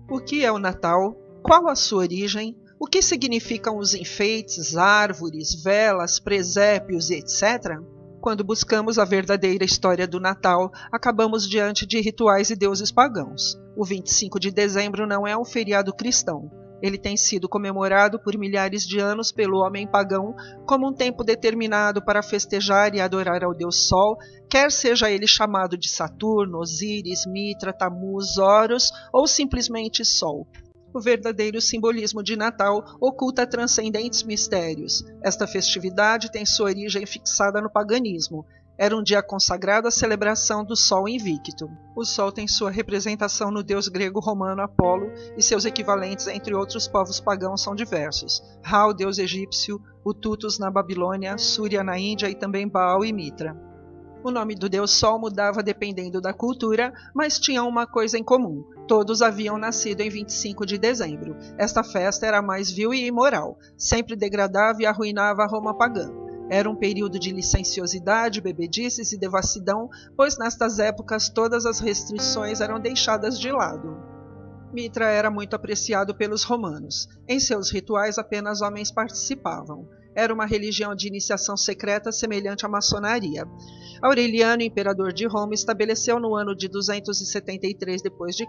O que é o Natal? Qual a sua origem? O que significam os enfeites, árvores, velas, presépios, etc.? Quando buscamos a verdadeira história do Natal, acabamos diante de rituais e deuses pagãos. O 25 de dezembro não é um feriado cristão. Ele tem sido comemorado por milhares de anos pelo homem pagão como um tempo determinado para festejar e adorar ao deus Sol, quer seja ele chamado de Saturno, Osíris, Mitra, Tamuz, Horus ou simplesmente Sol. O verdadeiro simbolismo de Natal oculta transcendentes mistérios. Esta festividade tem sua origem fixada no paganismo. Era um dia consagrado à celebração do Sol Invicto. O Sol tem sua representação no deus grego-romano Apolo e seus equivalentes entre outros povos pagãos são diversos. Ra, o deus egípcio, o Tutus na Babilônia, Súria na Índia e também Baal e Mitra. O nome do deus Sol mudava dependendo da cultura, mas tinham uma coisa em comum. Todos haviam nascido em 25 de dezembro. Esta festa era mais vil e imoral, sempre degradava e arruinava a Roma pagã. Era um período de licenciosidade, bebedices e devassidão, pois nestas épocas todas as restrições eram deixadas de lado. Mitra era muito apreciado pelos romanos. Em seus rituais apenas homens participavam. Era uma religião de iniciação secreta semelhante à maçonaria. Aureliano, imperador de Roma, estabeleceu no ano de 273 d.C.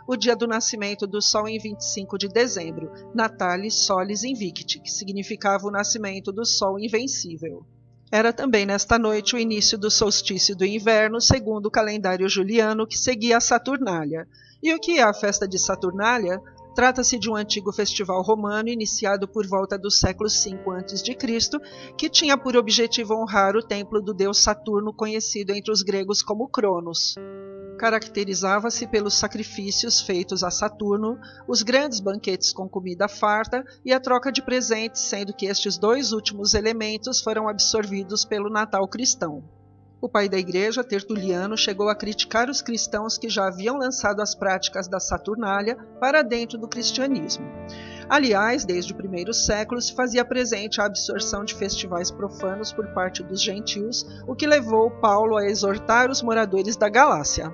o dia do nascimento do Sol em 25 de dezembro, Natalis Solis Invicti, que significava o nascimento do Sol invencível. Era também nesta noite o início do solstício do inverno, segundo o calendário juliano, que seguia a Saturnália. E o que é a festa de Saturnália? Trata-se de um antigo festival romano iniciado por volta do século V a.C., que tinha por objetivo honrar o templo do deus Saturno, conhecido entre os gregos como Cronos. Caracterizava-se pelos sacrifícios feitos a Saturno, os grandes banquetes com comida farta e a troca de presentes, sendo que estes dois últimos elementos foram absorvidos pelo Natal cristão. O pai da igreja, Tertuliano, chegou a criticar os cristãos que já haviam lançado as práticas da Saturnália para dentro do cristianismo. Aliás, desde o primeiro século se fazia presente a absorção de festivais profanos por parte dos gentios, o que levou Paulo a exortar os moradores da Galácia.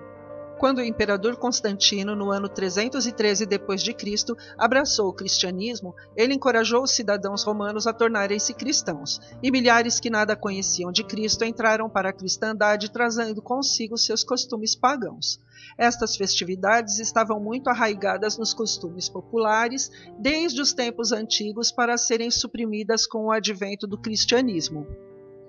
Quando o imperador Constantino, no ano 313 d.C., abraçou o cristianismo, ele encorajou os cidadãos romanos a tornarem-se cristãos, e milhares que nada conheciam de Cristo entraram para a cristandade trazendo consigo seus costumes pagãos. Estas festividades estavam muito arraigadas nos costumes populares desde os tempos antigos para serem suprimidas com o advento do cristianismo.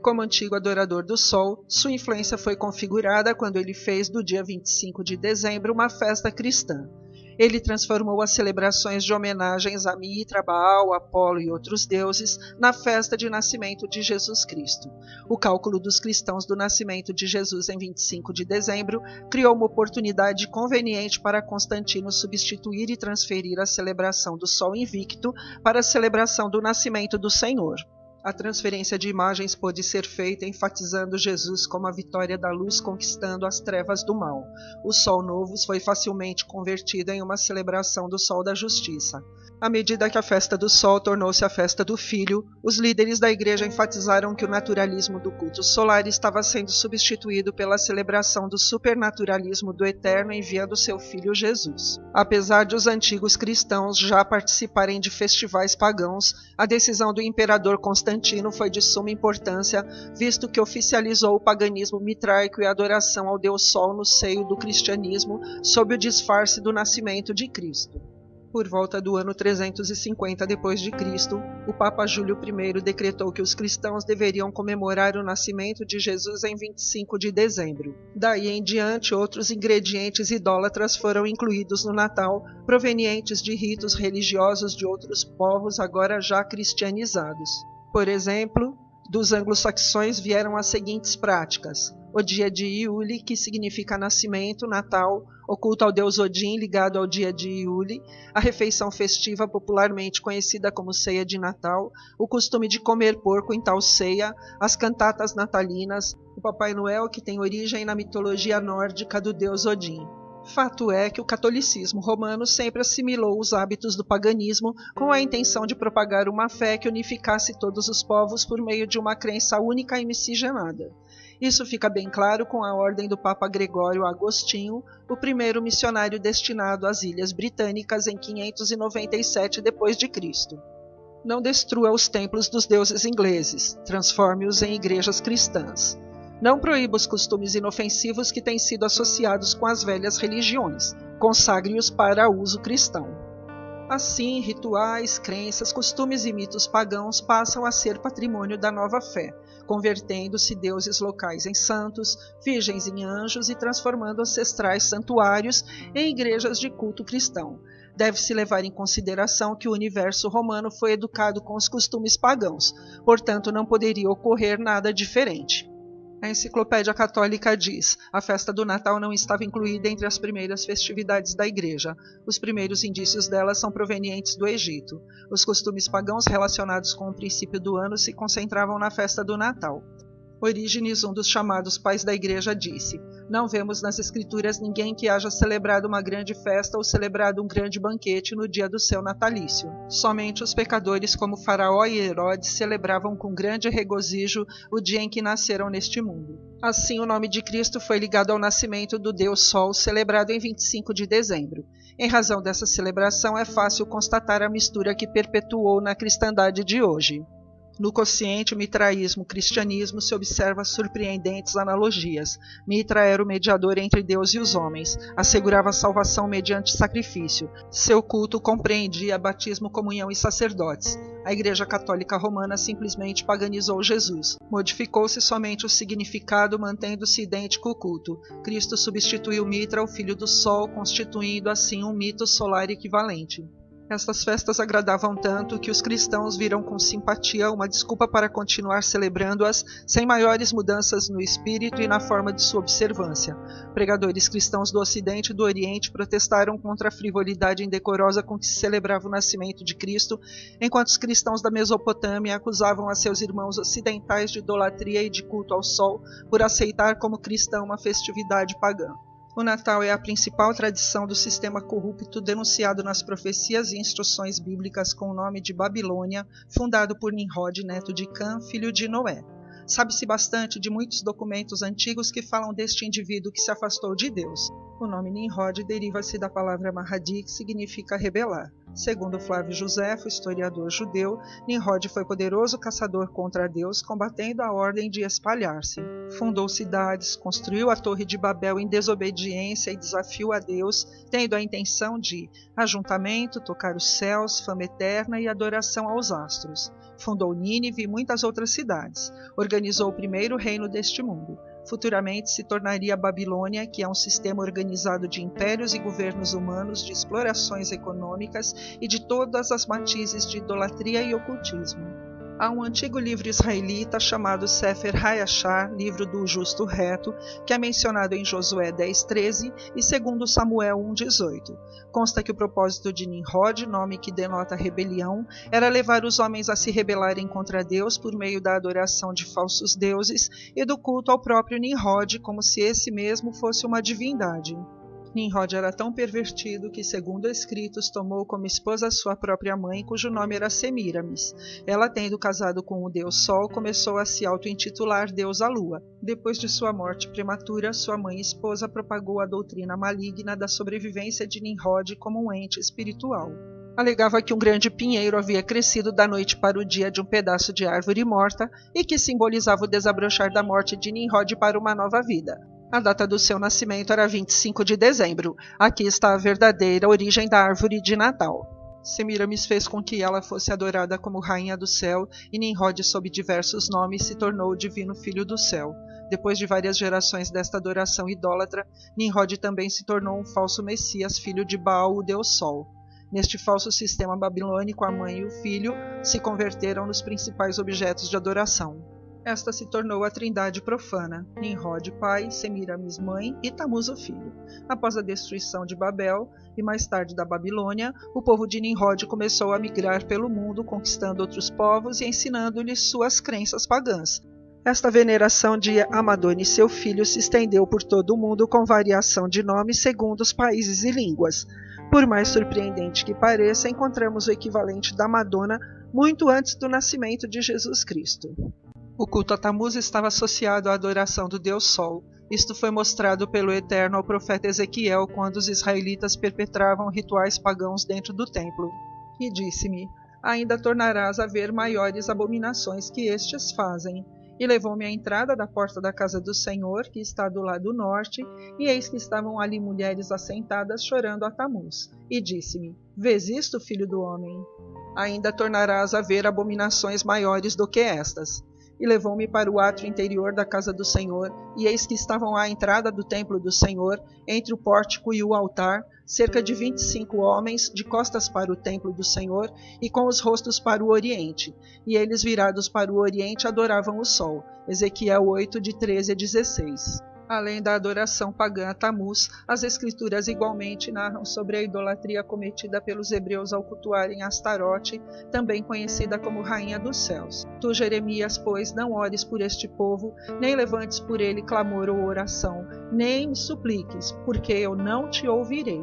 Como antigo adorador do Sol, sua influência foi configurada quando ele fez do dia 25 de dezembro uma festa cristã. Ele transformou as celebrações de homenagens a Mitra, Baal, Apolo e outros deuses na festa de nascimento de Jesus Cristo. O cálculo dos cristãos do nascimento de Jesus em 25 de dezembro criou uma oportunidade conveniente para Constantino substituir e transferir a celebração do Sol Invicto para a celebração do nascimento do Senhor. A transferência de imagens pôde ser feita enfatizando Jesus como a vitória da luz conquistando as trevas do mal. O Sol Novo foi facilmente convertido em uma celebração do Sol da Justiça. À medida que a festa do Sol tornou-se a festa do Filho, os líderes da Igreja enfatizaram que o naturalismo do culto solar estava sendo substituído pela celebração do supernaturalismo do Eterno enviando seu Filho Jesus. Apesar de os antigos cristãos já participarem de festivais pagãos, a decisão do imperador Constantino foi de suma importância, visto que oficializou o paganismo mitraico e a adoração ao Deus Sol no seio do cristianismo, sob o disfarce do nascimento de Cristo. Por volta do ano 350 d.C., o Papa Júlio I decretou que os cristãos deveriam comemorar o nascimento de Jesus em 25 de dezembro. Daí em diante, outros ingredientes idólatras foram incluídos no Natal, provenientes de ritos religiosos de outros povos agora já cristianizados. Por exemplo, dos anglo-saxões vieram as seguintes práticas: o dia de Iule, que significa nascimento, Natal, o culto ao deus Odin ligado ao dia de Iule, a refeição festiva popularmente conhecida como ceia de Natal, o costume de comer porco em tal ceia, as cantatas natalinas, o Papai Noel, que tem origem na mitologia nórdica do deus Odin. Fato é que o catolicismo romano sempre assimilou os hábitos do paganismo com a intenção de propagar uma fé que unificasse todos os povos por meio de uma crença única e miscigenada. Isso fica bem claro com a ordem do Papa Gregório Agostinho, o primeiro missionário destinado às Ilhas Britânicas em 597 d.C. Não destrua os templos dos deuses ingleses, transforme-os em igrejas cristãs. Não proíba os costumes inofensivos que têm sido associados com as velhas religiões, consagre-os para uso cristão. Assim, rituais, crenças, costumes e mitos pagãos passam a ser patrimônio da nova fé, convertendo-se deuses locais em santos, virgens em anjos e transformando ancestrais santuários em igrejas de culto cristão. Deve-se levar em consideração que o universo romano foi educado com os costumes pagãos, portanto não poderia ocorrer nada diferente. A Enciclopédia Católica diz: a festa do Natal não estava incluída entre as primeiras festividades da Igreja. Os primeiros indícios dela são provenientes do Egito. Os costumes pagãos relacionados com o princípio do ano se concentravam na festa do Natal. Orígenes, um dos chamados pais da Igreja, disse: não vemos nas Escrituras ninguém que haja celebrado uma grande festa ou celebrado um grande banquete no dia do seu natalício. Somente os pecadores como Faraó e Herodes celebravam com grande regozijo o dia em que nasceram neste mundo. Assim, o nome de Cristo foi ligado ao nascimento do Deus Sol, celebrado em 25 de dezembro. Em razão dessa celebração, é fácil constatar a mistura que perpetuou na cristandade de hoje. No quociente mitraísmo-cristianismo se observa surpreendentes analogias. Mitra era o mediador entre Deus e os homens, assegurava a salvação mediante sacrifício. Seu culto compreendia batismo, comunhão e sacerdotes. A Igreja Católica Romana simplesmente paganizou Jesus. Modificou-se somente o significado, mantendo-se idêntico o culto. Cristo substituiu Mitra, o filho do Sol, constituindo assim um mito solar equivalente. Estas festas agradavam tanto que os cristãos viram com simpatia uma desculpa para continuar celebrando-as sem maiores mudanças no espírito e na forma de sua observância. Pregadores cristãos do Ocidente e do Oriente protestaram contra a frivolidade indecorosa com que se celebrava o nascimento de Cristo, enquanto os cristãos da Mesopotâmia acusavam a seus irmãos ocidentais de idolatria e de culto ao sol por aceitar como cristã uma festividade pagã. O Natal é a principal tradição do sistema corrupto denunciado nas profecias e instruções bíblicas com o nome de Babilônia, fundado por Nimrod, neto de Cã, filho de Noé. Sabe-se bastante de muitos documentos antigos que falam deste indivíduo que se afastou de Deus. O nome Nimrod deriva-se da palavra Mahdi, que significa rebelar. Segundo Flávio Josefo, historiador judeu, Nimrod foi poderoso caçador contra Deus, combatendo a ordem de espalhar-se. Fundou cidades, construiu a Torre de Babel em desobediência e desafio a Deus, tendo a intenção de ajuntamento, tocar os céus, fama eterna e adoração aos astros. Fundou Nínive e muitas outras cidades. Organizou o primeiro reino deste mundo. Futuramente se tornaria a Babilônia, que é um sistema organizado de impérios e governos humanos, de explorações econômicas e de todas as matizes de idolatria e ocultismo. Há um antigo livro israelita chamado Sefer HaYashar, livro do Justo Reto, que é mencionado em Josué 10:13 e 2 Samuel 1:18. Consta que o propósito de Nimrod, nome que denota rebelião, era levar os homens a se rebelarem contra Deus por meio da adoração de falsos deuses e do culto ao próprio Nimrod, como se esse mesmo fosse uma divindade. Nimrod era tão pervertido que, segundo escritos, tomou como esposa sua própria mãe, cujo nome era Semíramis. Ela, tendo casado com o deus Sol, começou a se auto-intitular deusa Lua. Depois de sua morte prematura, sua mãe e esposa propagou a doutrina maligna da sobrevivência de Nimrod como um ente espiritual. Alegava que um grande pinheiro havia crescido da noite para o dia de um pedaço de árvore morta e que simbolizava o desabrochar da morte de Nimrod para uma nova vida. A data do seu nascimento era 25 de dezembro. Aqui está a verdadeira origem da árvore de Natal. Semíramis fez com que ela fosse adorada como rainha do céu e Nimrod, sob diversos nomes, se tornou o divino filho do céu. Depois de várias gerações desta adoração idólatra, Nimrod também se tornou um falso messias, filho de Baal, o deus Sol. Neste falso sistema babilônico, a mãe e o filho se converteram nos principais objetos de adoração. Esta se tornou a trindade profana, Nimrod pai, Semíramis mãe e Tamuz o filho. Após a destruição de Babel e mais tarde da Babilônia, o povo de Nimrod começou a migrar pelo mundo, conquistando outros povos e ensinando-lhes suas crenças pagãs. Esta veneração de Amadon e seu filho se estendeu por todo o mundo com variação de nomes segundo os países e línguas. Por mais surpreendente que pareça, encontramos o equivalente da Madonna muito antes do nascimento de Jesus Cristo. O culto a Tamuz estava associado à adoração do Deus Sol. Isto foi mostrado pelo Eterno ao profeta Ezequiel quando os israelitas perpetravam rituais pagãos dentro do templo. E disse-me: ainda tornarás a ver maiores abominações que estes fazem. E levou-me à entrada da porta da casa do Senhor, que está do lado norte, e eis que estavam ali mulheres assentadas chorando a Tamuz. E disse-me: vês isto, filho do homem? Ainda tornarás a ver abominações maiores do que estas. E levou-me para o átrio interior da casa do Senhor, e eis que estavam à entrada do templo do Senhor, entre o pórtico e o altar, cerca de 25 homens, de costas para o templo do Senhor, e com os rostos para o oriente. E eles, virados para o oriente, adoravam o sol. Ezequiel 8, de 13 a 16. Além da adoração pagã a Tamuz, as Escrituras igualmente narram sobre a idolatria cometida pelos hebreus ao cultuarem Astarote, também conhecida como Rainha dos Céus. Tu, Jeremias, pois, não ores por este povo, nem levantes por ele clamor ou oração, nem me supliques, porque eu não te ouvirei.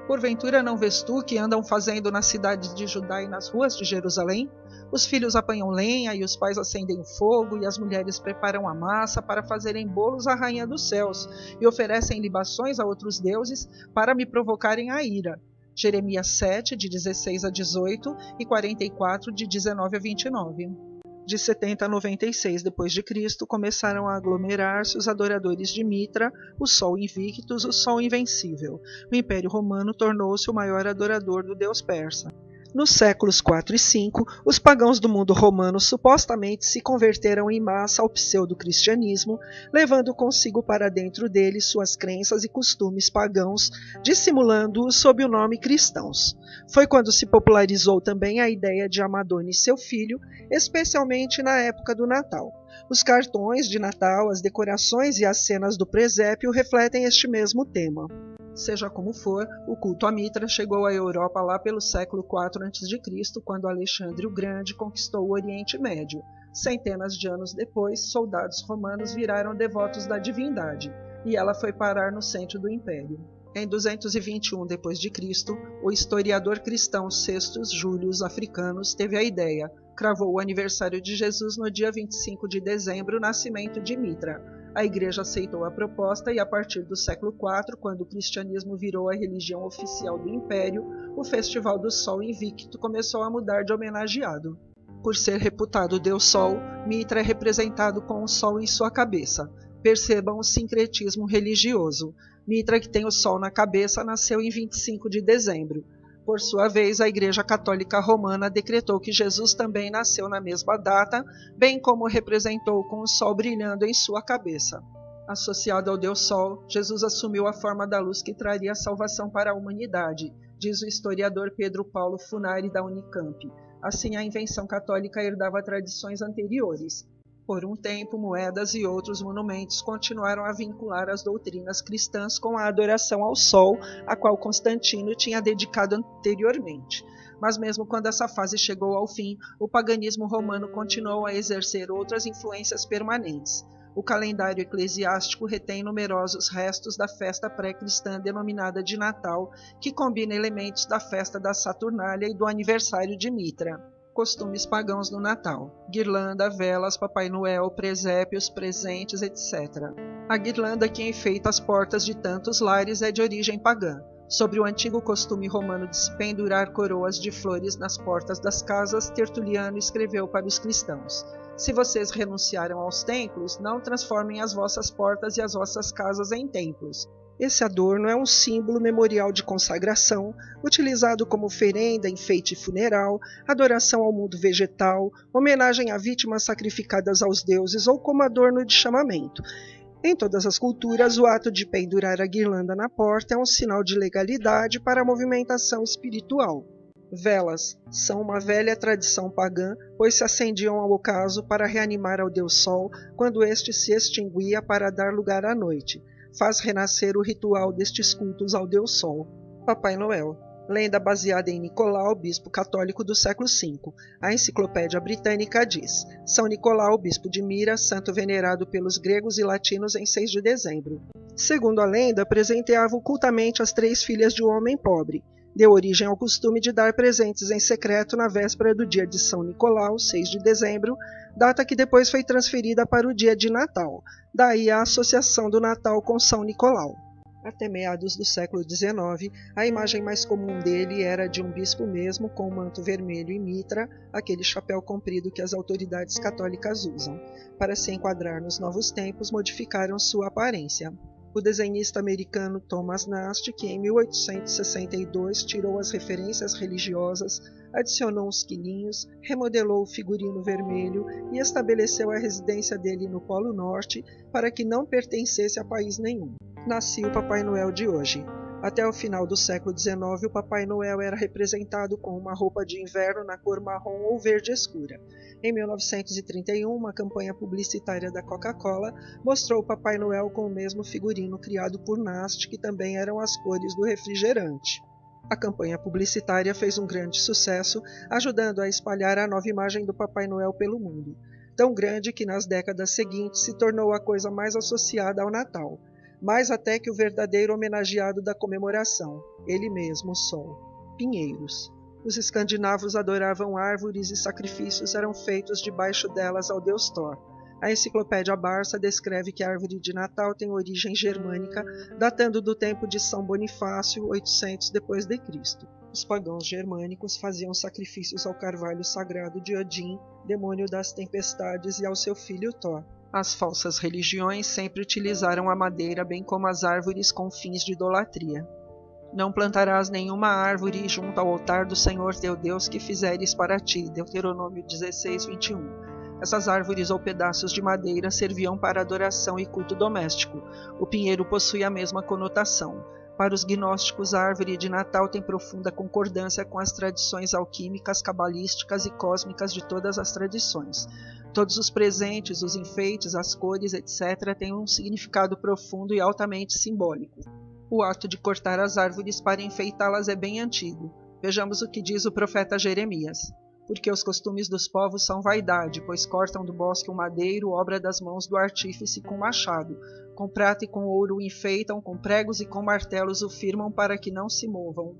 Porventura não vês tu que andam fazendo nas cidades de Judá e nas ruas de Jerusalém? Os filhos apanham lenha e os pais acendem fogo e as mulheres preparam a massa para fazerem bolos à rainha dos céus e oferecem libações a outros deuses para me provocarem a ira. Jeremias 7, de 16 a 18 e 44, de 19 a 29. De 70 a 96 d.C., começaram a aglomerar-se os adoradores de Mitra, o Sol Invictus, o Sol Invencível. O Império Romano tornou-se o maior adorador do deus persa. Nos séculos 4 e 5, os pagãos do mundo romano supostamente se converteram em massa ao pseudo-cristianismo, levando consigo para dentro deles suas crenças e costumes pagãos, dissimulando-os sob o nome cristãos. Foi quando se popularizou também a ideia de Amadone e seu filho, especialmente na época do Natal. Os cartões de Natal, as decorações e as cenas do presépio refletem este mesmo tema. Seja como for, o culto a Mitra chegou à Europa lá pelo século IV a.C., quando Alexandre o Grande conquistou o Oriente Médio. Centenas de anos depois, soldados romanos viraram devotos da divindade, e ela foi parar no centro do império. Em 221 d.C., o historiador cristão Sextus Július Africanus teve a ideia, cravou o aniversário de Jesus no dia 25 de dezembro, o nascimento de Mitra. A Igreja aceitou a proposta e, a partir do século IV, quando o cristianismo virou a religião oficial do Império, o Festival do Sol Invicto começou a mudar de homenageado. Por ser reputado o Deus Sol, Mitra é representado com o Sol em sua cabeça. Percebam o sincretismo religioso. Mitra, que tem o Sol na cabeça, nasceu em 25 de dezembro. Por sua vez, a Igreja Católica Romana decretou que Jesus também nasceu na mesma data, bem como representou com o sol brilhando em sua cabeça. Associado ao Deus Sol, Jesus assumiu a forma da luz que traria a salvação para a humanidade, diz o historiador Pedro Paulo Funari da Unicamp. Assim, a invenção católica herdava tradições anteriores. Por um tempo, moedas e outros monumentos continuaram a vincular as doutrinas cristãs com a adoração ao Sol, a qual Constantino tinha dedicado anteriormente. Mas mesmo quando essa fase chegou ao fim, o paganismo romano continuou a exercer outras influências permanentes. O calendário eclesiástico retém numerosos restos da festa pré-cristã denominada de Natal, que combina elementos da festa da Saturnália e do aniversário de Mitra. Costumes pagãos no Natal: guirlanda, velas, Papai Noel, presépios, presentes, etc. A guirlanda que enfeita as portas de tantos lares é de origem pagã. Sobre o antigo costume romano de se pendurar coroas de flores nas portas das casas, Tertuliano escreveu para os cristãos: se vocês renunciaram aos templos, não transformem as vossas portas e as vossas casas em templos. Esse adorno é um símbolo memorial de consagração, utilizado como oferenda, enfeite funeral, adoração ao mundo vegetal, homenagem a vítimas sacrificadas aos deuses ou como adorno de chamamento. Em todas as culturas, o ato de pendurar a guirlanda na porta é um sinal de legalidade para a movimentação espiritual. Velas são uma velha tradição pagã, pois se acendiam ao ocaso para reanimar ao Deus Sol quando este se extinguia para dar lugar à noite. Faz renascer o ritual destes cultos ao Deus Sol. Papai Noel. Lenda baseada em Nicolau, bispo católico do século V. A Enciclopédia Britânica diz: São Nicolau, bispo de Mira, santo venerado pelos gregos e latinos em 6 de dezembro. Segundo a lenda, presenteava ocultamente as 3 filhas de um homem pobre. Deu origem ao costume de dar presentes em secreto na véspera do dia de São Nicolau, 6 de dezembro, data que depois foi transferida para o dia de Natal, daí a associação do Natal com São Nicolau. Até meados do século XIX, a imagem mais comum dele era de um bispo mesmo, com manto vermelho e mitra, aquele chapéu comprido que as autoridades católicas usam. Para se enquadrar nos novos tempos, modificaram sua aparência. O desenhista americano Thomas Nast, que em 1862 tirou as referências religiosas, adicionou uns quilinhos, remodelou o figurino vermelho e estabeleceu a residência dele no Polo Norte para que não pertencesse a país nenhum. Nascia o Papai Noel de hoje. Até o final do século XIX, o Papai Noel era representado com uma roupa de inverno na cor marrom ou verde escura. Em 1931, uma campanha publicitária da Coca-Cola mostrou o Papai Noel com o mesmo figurino criado por Nast, que também eram as cores do refrigerante. A campanha publicitária fez um grande sucesso, ajudando a espalhar a nova imagem do Papai Noel pelo mundo. Tão grande que nas décadas seguintes se tornou a coisa mais associada ao Natal. Mais até que o verdadeiro homenageado da comemoração, ele mesmo, o Sol. Pinheiros. Os escandinavos adoravam árvores e sacrifícios eram feitos debaixo delas ao deus Thor. A enciclopédia Barça descreve que a árvore de Natal tem origem germânica, datando do tempo de São Bonifácio, 800 d.C. Os pagãos germânicos faziam sacrifícios ao carvalho sagrado de Odin, demônio das tempestades, e ao seu filho Thor. As falsas religiões sempre utilizaram a madeira, bem como as árvores, com fins de idolatria. Não plantarás nenhuma árvore junto ao altar do Senhor teu Deus que fizeres para ti. Deuteronômio 16, 21. Essas árvores ou pedaços de madeira serviam para adoração e culto doméstico. O pinheiro possui a mesma conotação. Para os gnósticos, a árvore de Natal tem profunda concordância com as tradições alquímicas, cabalísticas e cósmicas de todas as tradições. Todos os presentes, os enfeites, as cores, etc., têm um significado profundo e altamente simbólico. O ato de cortar as árvores para enfeitá-las é bem antigo. Vejamos o que diz o profeta Jeremias. Porque os costumes dos povos são vaidade, pois cortam do bosque um madeiro, obra das mãos do artífice com machado. Com prata e com ouro o enfeitam, com pregos e com martelos o firmam para que não se movam.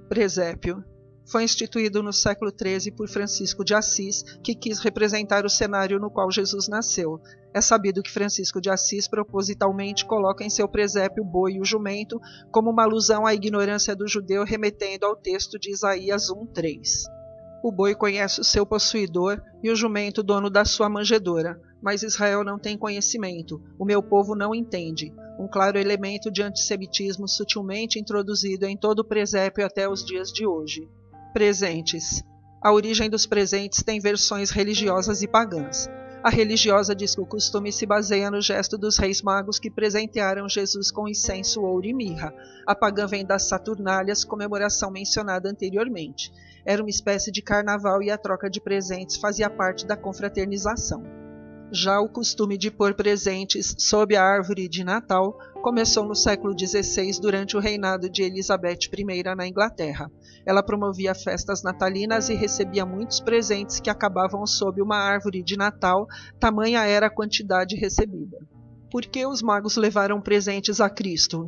Presépio. Foi instituído no século XIII por Francisco de Assis, que quis representar o cenário no qual Jesus nasceu. É sabido que Francisco de Assis propositalmente coloca em seu presépio o boi e o jumento, como uma alusão à ignorância do judeu, remetendo ao texto de Isaías 1:3. O boi conhece o seu possuidor e o jumento o dono da sua manjedoura, mas Israel não tem conhecimento, o meu povo não entende. Um claro elemento de antissemitismo sutilmente introduzido em todo o presépio até os dias de hoje. Presentes. A origem dos presentes tem versões religiosas e pagãs. A religiosa diz que o costume se baseia no gesto dos reis magos que presentearam Jesus com incenso, ouro e mirra. A pagã vem das Saturnálias, comemoração mencionada anteriormente. Era uma espécie de carnaval e a troca de presentes fazia parte da confraternização. Já o costume de pôr presentes sob a árvore de Natal começou no século XVI durante o reinado de Elizabeth I na Inglaterra. Ela promovia festas natalinas e recebia muitos presentes que acabavam sob uma árvore de Natal, tamanha era a quantidade recebida. Por que os magos levaram presentes a Cristo?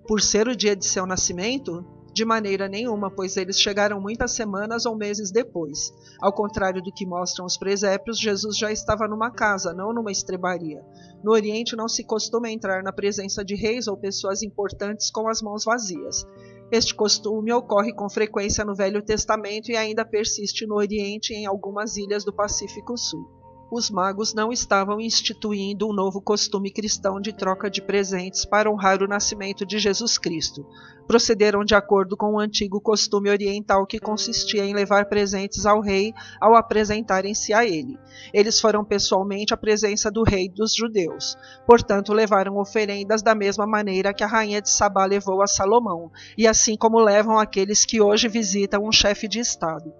Por ser o dia de seu nascimento? De maneira nenhuma, pois eles chegaram muitas semanas ou meses depois. Ao contrário do que mostram os presépios, Jesus já estava numa casa, não numa estrebaria. No Oriente não se costuma entrar na presença de reis ou pessoas importantes com as mãos vazias. Este costume ocorre com frequência no Velho Testamento e ainda persiste no Oriente e em algumas ilhas do Pacífico Sul. Os magos não estavam instituindo um novo costume cristão de troca de presentes para honrar o nascimento de Jesus Cristo. Procederam de acordo com o antigo costume oriental que consistia em levar presentes ao rei ao apresentarem-se a ele. Eles foram pessoalmente à presença do rei dos judeus. Portanto, levaram oferendas da mesma maneira que a rainha de Sabá levou a Salomão, e assim como levam aqueles que hoje visitam um chefe de estado.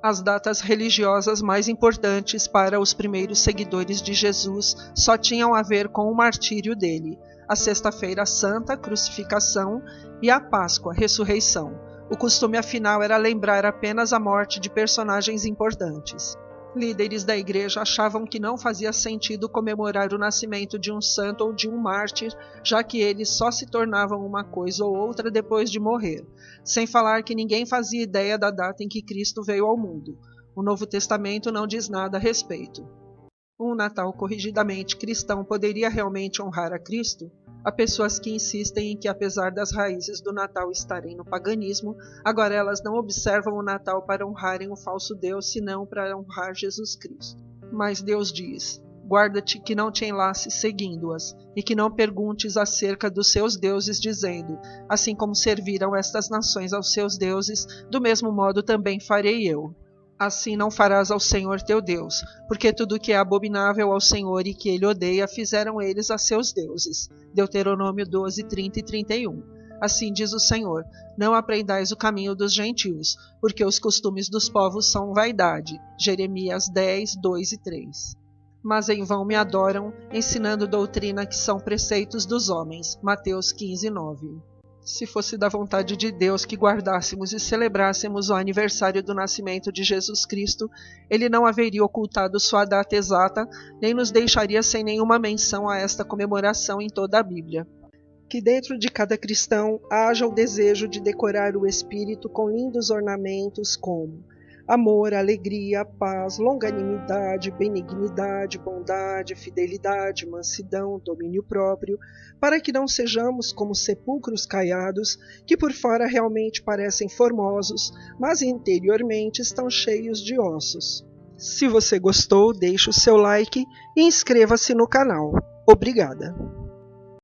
As datas religiosas mais importantes para os primeiros seguidores de Jesus só tinham a ver com o martírio dele, a Sexta-feira Santa, Crucificação, e a Páscoa, Ressurreição. O costume afinal era lembrar apenas a morte de personagens importantes. Líderes da igreja achavam que não fazia sentido comemorar o nascimento de um santo ou de um mártir, já que eles só se tornavam uma coisa ou outra depois de morrer, sem falar que ninguém fazia ideia da data em que Cristo veio ao mundo. O Novo Testamento não diz nada a respeito. Um Natal corrigidamente cristão poderia realmente honrar a Cristo? Há pessoas que insistem em que, apesar das raízes do Natal estarem no paganismo, agora elas não observam o Natal para honrarem o falso Deus, senão para honrar Jesus Cristo. Mas Deus diz: guarda-te que não te enlaces seguindo-as, e que não perguntes acerca dos seus deuses, dizendo: assim como serviram estas nações aos seus deuses, do mesmo modo também farei eu. Assim não farás ao Senhor teu Deus, porque tudo que é abominável ao Senhor e que ele odeia, fizeram eles a seus deuses. Deuteronômio 12, 30 e 31. Assim diz o Senhor: não aprendais o caminho dos gentios, porque os costumes dos povos são vaidade. Jeremias 10, 2 e 3. Mas em vão me adoram, ensinando doutrina que são preceitos dos homens. Mateus 15, 9. Se fosse da vontade de Deus que guardássemos e celebrássemos o aniversário do nascimento de Jesus Cristo, ele não haveria ocultado sua data exata, nem nos deixaria sem nenhuma menção a esta comemoração em toda a Bíblia. Que dentro de cada cristão haja o desejo de decorar o espírito com lindos ornamentos como amor, alegria, paz, longanimidade, benignidade, bondade, fidelidade, mansidão, domínio próprio, para que não sejamos como sepulcros caiados, que por fora realmente parecem formosos, mas interiormente estão cheios de ossos. Se você gostou, deixe o seu like e inscreva-se no canal. Obrigada!